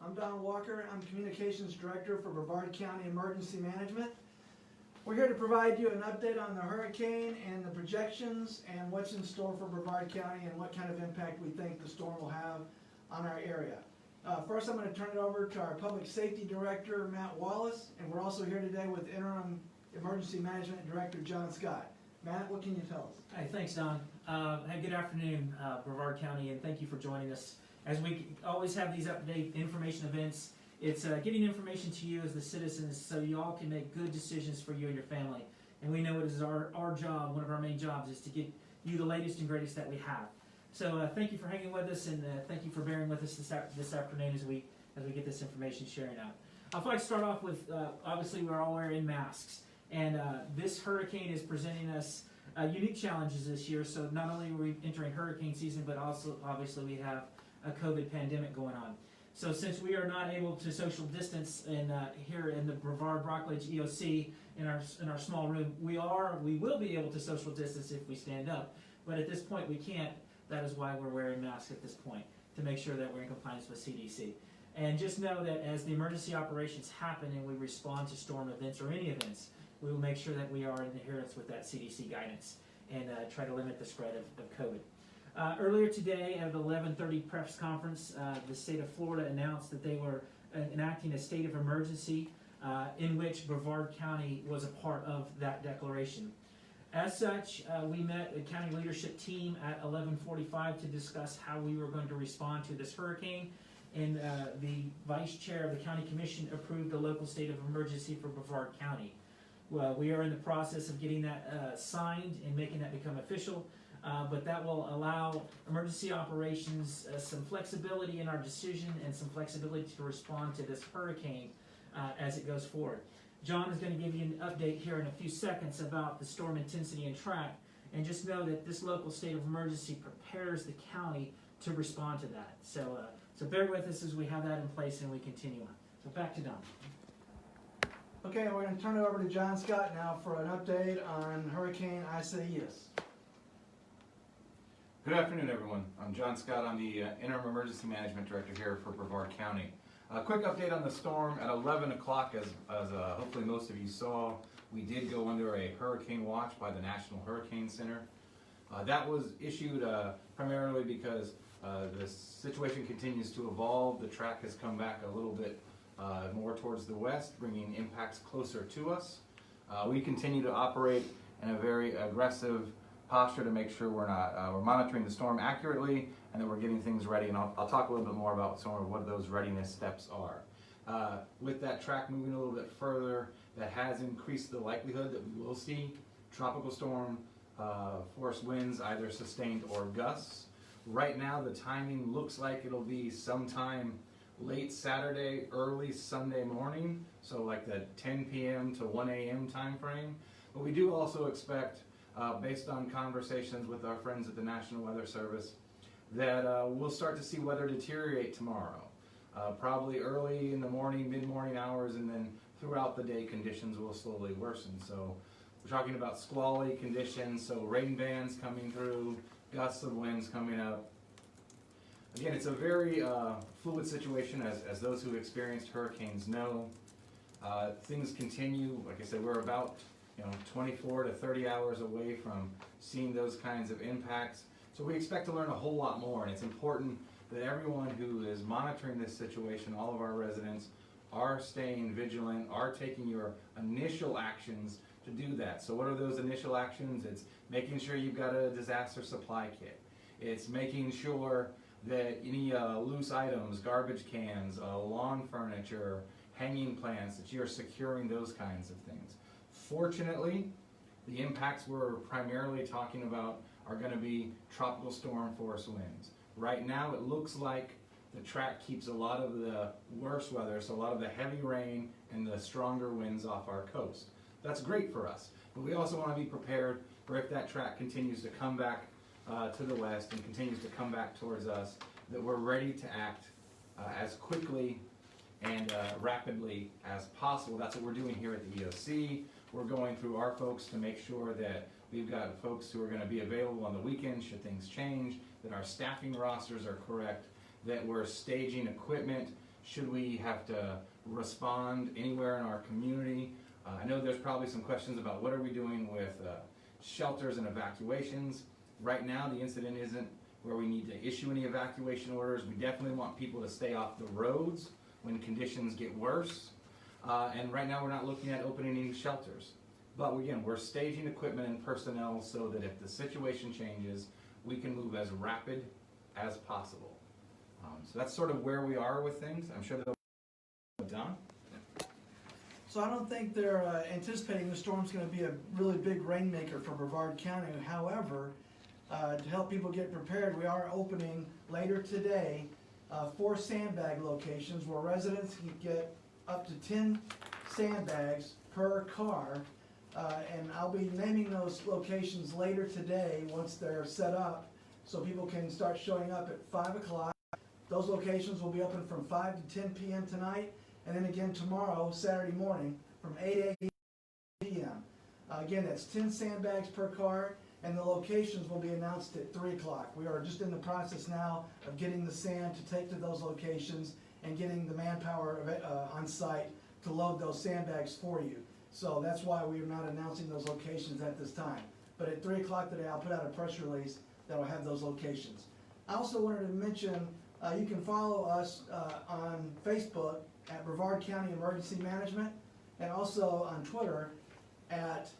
I'm Don Walker. I'm Communications Director for Brevard County Emergency Management. We're here to provide you an update on the hurricane and the projections and what's in store for Brevard County and what kind of impact we think the storm will have on our area. First, I'm going to turn it over to our Public Safety Director, Matt Wallace, and we're also here today with Interim Emergency Management Director, John Scott. Matt, what can you tell us? Hi, thanks, Don. Hey, good afternoon, Brevard County, and thank you for joining us. As we always have these update information events, it's getting information to you as the citizens so you all can make good decisions for you and your family. And we know it is our job, one of our main jobs, is to get you the latest and greatest that we have. So thank you for hanging with us, and thank you for bearing with us this afternoon as we get this information sharing out. I'd like to start off with, obviously we're all wearing masks, and this hurricane is presenting us unique challenges this year. So not only are we entering hurricane season, but also obviously we have a COVID pandemic going on. So since we are not able to social distance here in the Brevard EOC in our small room, we will be able to social distance if we stand up, but at this point we can't. That is why we're wearing masks at this point, to make sure that we're in compliance with CDC. And just know that as the emergency operations happen and we respond to storm events or any events, we will make sure that we are in adherence with that CDC guidance and try to limit the spread of COVID. Earlier today at the 11:30 press conference, the state of Florida announced that they were enacting a state of emergency in which Brevard County was a part of that declaration. As such, we met a county leadership team at 11:45 to discuss how we were going to respond to this hurricane, and the vice chair of the county commission approved a local state of emergency for Brevard County. Well, we are in the process of getting that signed and making that become official, but that will allow emergency operations some flexibility in our decision and some flexibility to respond to this hurricane as it goes forward. John is going to give you an update here in a few seconds about the storm intensity and track, and just know that this local state of emergency prepares the county to respond to that. So bear with us as we have that in place and we continue on. So back to Don. Okay, we're going to turn it over to John Scott now for an update on Hurricane Isaias. Good afternoon, everyone. I'm John Scott. I'm the Interim Emergency Management Director here for Brevard County. A quick update on the storm. At 11 o'clock, as hopefully most of you saw, we did go under a hurricane watch by the National Hurricane Center. That was issued primarily because the situation continues to evolve. The track has come back a little bit more towards the west, bringing impacts closer to us. We continue to operate in a very aggressive posture to make sure we're monitoring the storm accurately and that we're getting things ready. And I'll talk a little bit more about some of what those readiness steps are. With that track moving a little bit further, that has increased the likelihood that we will see tropical storm force winds, either sustained or gusts. Right now, the timing looks like it'll be sometime late Saturday, early Sunday morning, so like the 10 p.m. to 1 a.m. time frame. But we do also expect, based on conversations with our friends at the National Weather Service, that we'll start to see weather deteriorate tomorrow. Probably early in the morning, mid-morning hours, and then throughout the day conditions will slowly worsen. So we're talking about squally conditions, so rain bands coming through, gusts of winds coming up. Again, it's a very fluid situation, as those who experienced hurricanes know. Things continue. Like I said, we're about 24 to 30 hours away from seeing those kinds of impacts. So we expect to learn a whole lot more, and it's important that everyone who is monitoring this situation, all of our residents, are staying vigilant, are taking your initial actions to do that. So what are those initial actions? It's making sure you've got a disaster supply kit. It's making sure that any loose items, garbage cans, lawn furniture, hanging plants, that you're securing those kinds of things. Fortunately, the impacts we're primarily talking about are going to be tropical storm force winds. Right now it looks like the track keeps a lot of the worse weather, so a lot of the heavy rain and the stronger winds off our coast. That's great for us, but we also want to be prepared for if that track continues to come back to the west and continues to come back towards us, that we're ready to act as quickly and rapidly as possible. That's what we're doing here at the EOC. We're going through our folks to make sure that we've got folks who are going to be available on the weekends should things change, that our staffing rosters are correct, that we're staging equipment Should we have to respond anywhere in our community? I know there's probably some questions about what are we doing with shelters and evacuations. Right now, the incident isn't where we need to issue any evacuation orders. We definitely want people to stay off the roads when conditions get worse. And right now, we're not looking at opening any shelters. But again, we're staging equipment and personnel so that if the situation changes, we can move as rapid as possible. So that's sort of where we are with things. I'm sure they'll be done. So I don't think they're anticipating the storm's going to be a really big rainmaker for Brevard County. However, to help people get prepared, we are opening later today 4 sandbag locations where residents can get up to 10 sandbags per car. And I'll be naming those locations later today once they're set up so people can start showing up at 5 o'clock. Those locations will be open from 5 to 10 p.m. tonight, and then again tomorrow, Saturday morning, from 8 a.m. p.m. Again, that's 10 sandbags per car, and the locations will be announced at 3 o'clock. We are just in the process now of getting the sand to take to those locations and getting the manpower on site to load those sandbags for you. So that's why we are not announcing those locations at this time. But at 3 o'clock today, I'll put out a press release that will have those locations. I also wanted to mention you can follow us on Facebook at Brevard County Emergency Management, and also on Twitter at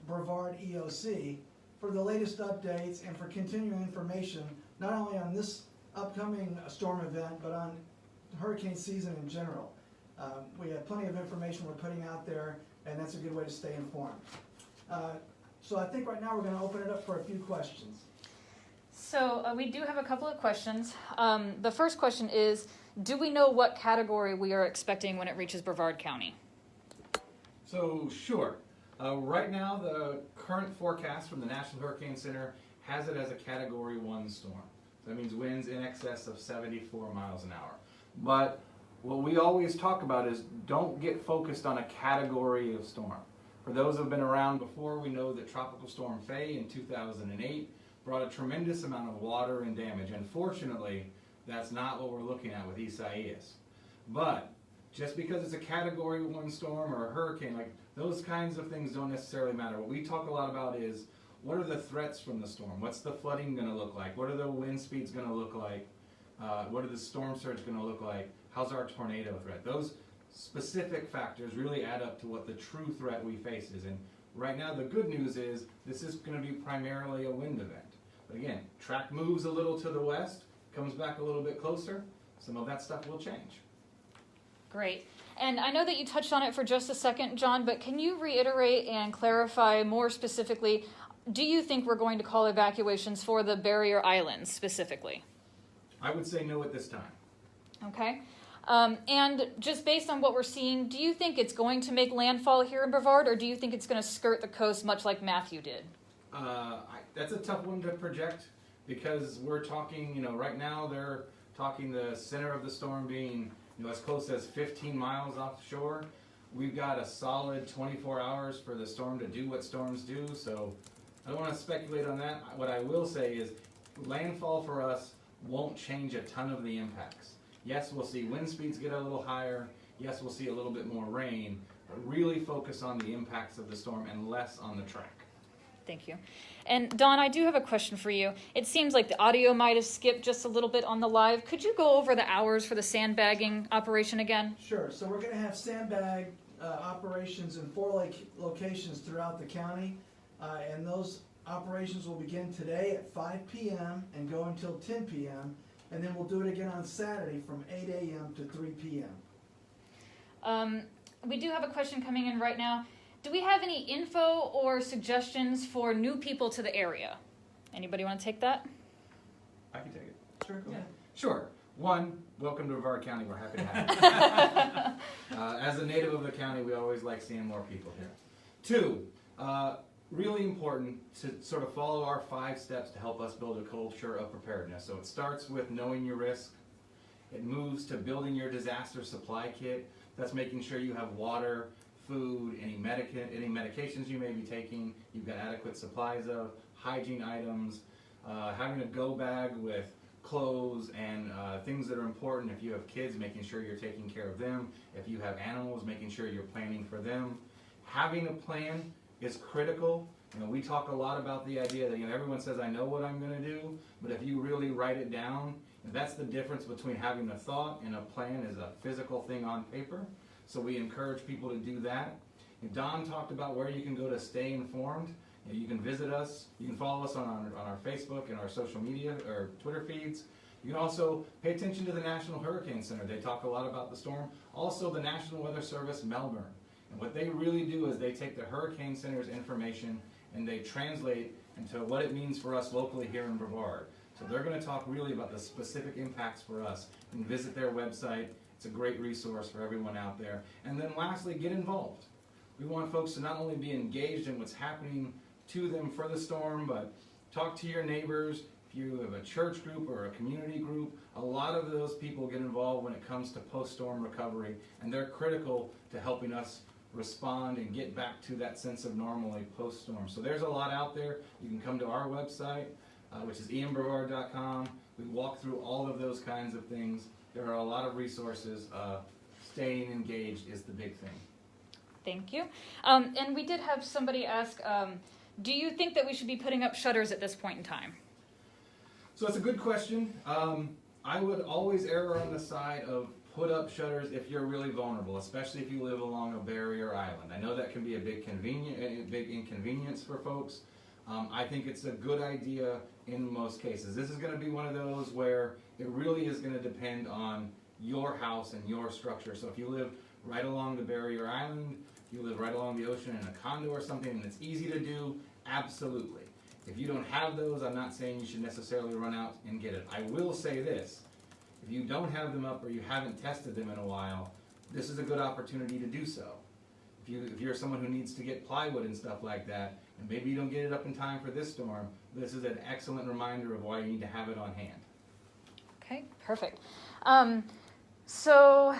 Brevard EOC for the latest updates and for continuing information, not only on this upcoming storm event, but on hurricane season in general. We have plenty of information we're putting out there, and that's a good way to stay informed. So I think right now we're going to open it up for a few questions. So we do have a couple of questions. The first question is, do we know what category we are expecting when it reaches Brevard County? So sure. Right now, the current forecast from the National Hurricane Center has it as a Category 1 storm. So that means winds in excess of 74 miles an hour. But what we always talk about is don't get focused on a category of storm. For those who have been around before, we know that Tropical Storm Faye in 2008 brought a tremendous amount of water and damage. Unfortunately, that's not what we're looking at with Isaias. But just because it's a Category 1 storm or a hurricane, like those kinds of things don't necessarily matter. What we talk a lot about is what are the threats from the storm? What's the flooding going to look like? What are the wind speeds going to look like? What are the storm surge going to look like? How's our tornado threat? Those specific factors really add up to what the true threat we face is. And right now the good news is this is going to be primarily a wind event. But again, track moves a little to the west, comes back a little bit closer. Some of that stuff will change. Great. And I know that you touched on it for just a second, John, but can you reiterate and clarify more specifically, do you think we're going to call evacuations for the barrier islands specifically? I would say no at this time. Okay. And just based on what we're seeing, do you think it's going to make landfall here in Brevard, or do you think it's going to skirt the coast much like Matthew did? That's a tough one to project because we're talking, right now they're talking the center of the storm being, as close as 15 miles offshore. We've got a solid 24 hours for the storm to do what storms do, so I don't want to speculate on that. What I will say is landfall for us won't change a ton of the impacts. Yes, we'll see wind speeds get a little higher. Yes, we'll see a little bit more rain, but really focus on the impacts of the storm and less on the track. Thank you. And Don, I do have a question for you. It seems like the audio might have skipped just a little bit on the live. Could you go over the hours for the sandbagging operation again? Sure. So we're going to have sandbag operations in 4 locations throughout the county, and those operations will begin today at 5 p.m. and go until 10 p.m., and then we'll do it again on Saturday from 8 a.m. to 3 p.m. We do have a question coming in right now. Do we have any info or suggestions for new people to the area? Anybody want to take that? I can take it. Sure. Go ahead. Sure. One, welcome to Brevard County. We're happy to have you. As a native of the county, we always like seeing more people here. Two, really important to sort of follow our 5 steps to help us build a culture of preparedness. So it starts with knowing your risk. It moves to building your disaster supply kit. That's making sure you have water, food, any medications you may be taking, you've got adequate supplies of, hygiene items, having a go bag with clothes and things that are important. If you have kids, making sure you're taking care of them. If you have animals, making sure you're planning for them. Having a plan is critical. You know, we talk a lot about the idea that, you know, everyone says, I know what I'm going to do, but if you really write it down, that's the difference between having a thought and a plan is a physical thing on paper. So we encourage people to do that. And Don talked about where you can go to stay informed. You can visit us. You can follow us on our Facebook and our social media or Twitter feeds. You can also pay attention to the National Hurricane Center. They talk a lot about the storm. Also, the National Weather Service, Melbourne. And what they really do is they take the Hurricane Center's information and they translate into what it means for us locally here in Brevard. So they're going to talk really about the specific impacts for us. You can visit their website. It's a great resource for everyone out there. And then lastly, get involved. We want folks to not only be engaged in what's happening to them for the storm, but talk to your neighbors. If you have a church group or a community group, a lot of those people get involved when it comes to post-storm recovery, and they're critical to helping us respond and get back to that sense of normalcy post-storm. So there's a lot out there. You can come to our website, which is ianbrevard.com. We walk through all of those kinds of things. There are a lot of resources. Staying engaged is the big thing. Thank you. And we did have somebody ask, do you think that we should be putting up shutters at this point in time? So it's a good question. I would always err on the side of put up shutters if you're really vulnerable, especially if you live along a barrier island. I know that can be a big inconvenience for folks. I think it's a good idea in most cases. This is going to be one of those where it really is going to depend on your house and your structure. So if you live right along the barrier island, if you live right along the ocean in a condo or something and it's easy to do, absolutely. If you don't have those, I'm not saying you should necessarily run out and get it. I will say this. If you don't have them up or you haven't tested them in a while, this is a good opportunity to do so. If you're someone who needs to get plywood and stuff like that, and maybe you don't get it up in time for this storm, this is an excellent reminder of why you need to have it on hand. Okay, perfect. So,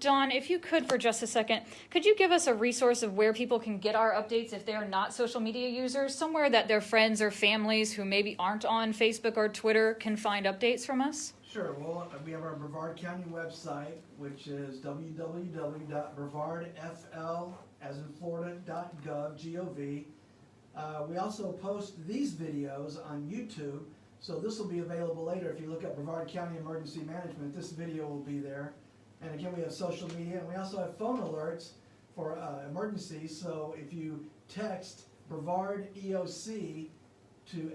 Don, if you could for just a second, could you give us a resource of where people can get our updates if they're not social media users, somewhere that their friends or families who maybe aren't on Facebook or Twitter can find updates from us? Sure. Well, we have our Brevard County website, which is www.brevardfl, as in Florida.gov, G-O-V. We also post these videos on YouTube, so this will be available later. If you look up Brevard County Emergency Management, this video will be there. And again, we have social media, and we also have phone alerts for emergencies. So if you text Brevard EOC to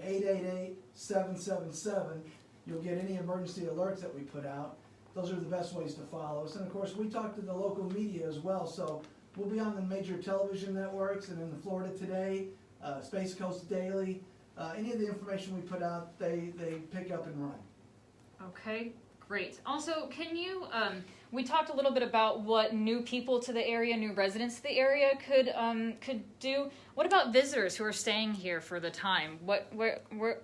888-777, you'll get any emergency alerts that we put out. Those are the best ways to follow us. And of course, we talk to the local media as well. So we'll be on the major television networks and in the Florida Today, Space Coast Daily. Any of the information we put out, they pick up and run. Okay, great. Also, can you, we talked a little bit about what new people to the area, new residents to the area could do. What about visitors who are staying here for the time? What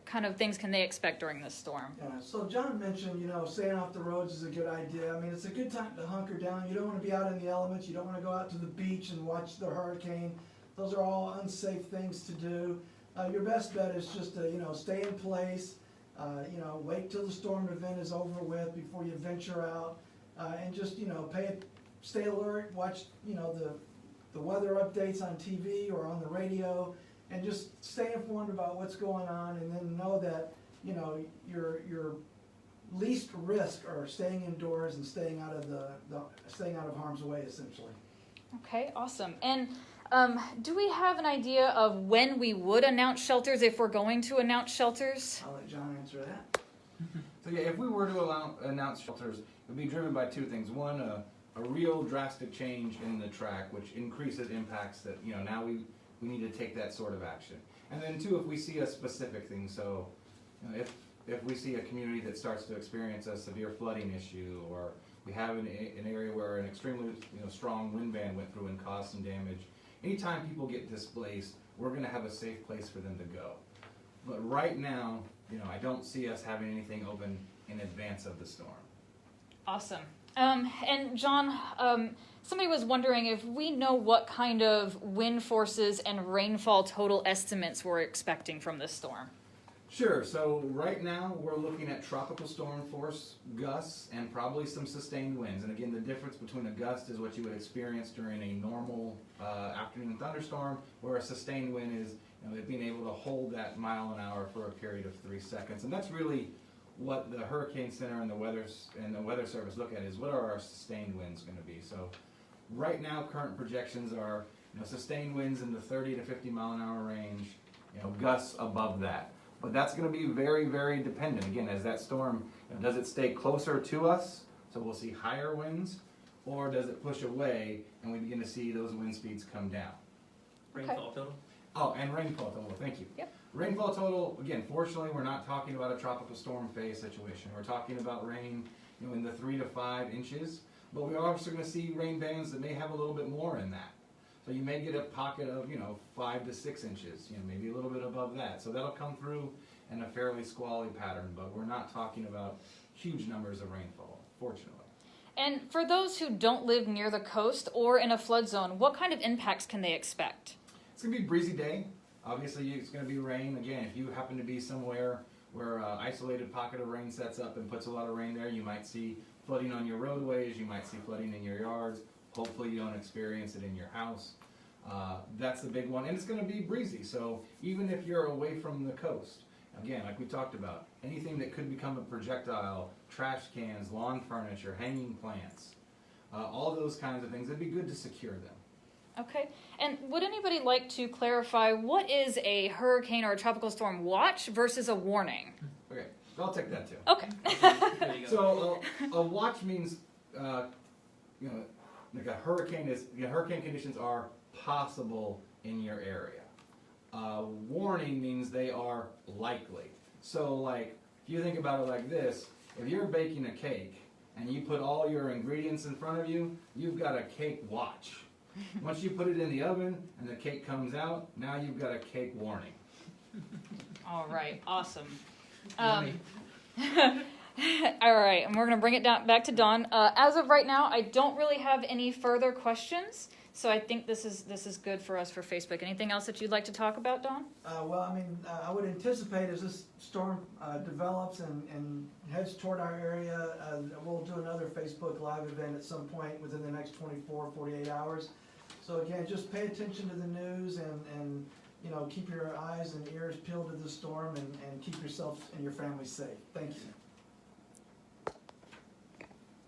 kind of things can they expect during this storm? Yeah, so John mentioned, staying off the roads is a good idea. I mean, it's a good time to hunker down. You don't want to be out in the elements. You don't want to go out to the beach and watch the hurricane. Those are all unsafe things to do. Your best bet is just to, stay in place. Wait till the storm event is over with before you venture out, and just stay alert. Watch the weather updates on TV or on the radio, and just stay informed about what's going on, and then know that your least risk are staying indoors and staying out of staying out of harm's way, essentially. Okay, awesome. And do we have an idea of when we would announce shelters, if we're going to announce shelters? I'll let John answer that. So yeah, if we were to announce shelters, it would be driven by two things. One, a real drastic change in the track, which increases impacts that, now we need to take that sort of action. And then two, if we see a specific thing, so if we see a community that starts to experience a severe flooding issue, or we have an area where an extremely strong wind band went through and caused some damage, anytime people get displaced, we're going to have a safe place for them to go. But right now, I don't see us having anything open in advance of the storm. Awesome. And John, somebody was wondering if we know what kind of wind forces and rainfall total estimates we're expecting from this storm. Sure, so right now, we're looking at tropical storm force gusts and probably some sustained winds. And again, the difference between a gust is what you would experience during a normal afternoon thunderstorm, where a sustained wind is it being able to hold that mile an hour for a period of 3 seconds. And that's really what the Hurricane Center and the Weather Service look at, is what are our sustained winds going to be. So right now, current projections are sustained winds in the 30 to 50 mile an hour range, gusts above that. But that's going to be very, very dependent. Again, as that storm, does it stay closer to us, so we'll see higher winds, or does it push away and we begin to see those wind speeds come down? Rainfall total? Oh, and rainfall total, thank you. Yep. Rainfall total, again, fortunately, we're not talking about a tropical storm phase situation. We're talking about rain in the 3 to 5 inches, but we're also going to see rain bands that may have a little bit more in that. So you may get a pocket of, 5 to 6 inches, maybe a little bit above that. So that'll come through in a fairly squally pattern, but we're not talking about huge numbers of rainfall, fortunately. And for those who don't live near the coast or in a flood zone, what kind of impacts can they expect? It's going to be a breezy day. Obviously, it's going to be rain. Again, if you happen to be somewhere where an isolated pocket of rain sets up and puts a lot of rain there, you might see flooding on your roadways, you might see flooding in your yards. Hopefully you don't experience it in your house. That's the big one. And it's going to be breezy. So even if you're away from the coast, again, like we talked about, anything that could become a projectile, trash cans, lawn furniture, hanging plants, all those kinds of things, it'd be good to secure them. Okay, and would anybody like to clarify what is a hurricane or a tropical storm watch versus a warning? Okay, I'll take that too. Okay. There you go. So a watch means, like a hurricane is, hurricane conditions are possible in your area. Warning means they are likely. So like, if you think about it like this, if you're baking a cake and you put all your ingredients in front of you, you've got a cake watch. Once you put it in the oven and the cake comes out, now you've got a cake warning. All right, awesome. All right, and we're going to bring it back to Dawn. As of right now, I don't really have any further questions, so I think this is good for us for Facebook. Anything else that you'd like to talk about, Dawn? I would anticipate as this storm develops and heads toward our area, we'll do another Facebook Live event at some point within the next 24, 48 hours. So again, just pay attention to the news and keep your eyes and ears peeled to the storm and keep yourself and your family safe. Thank you.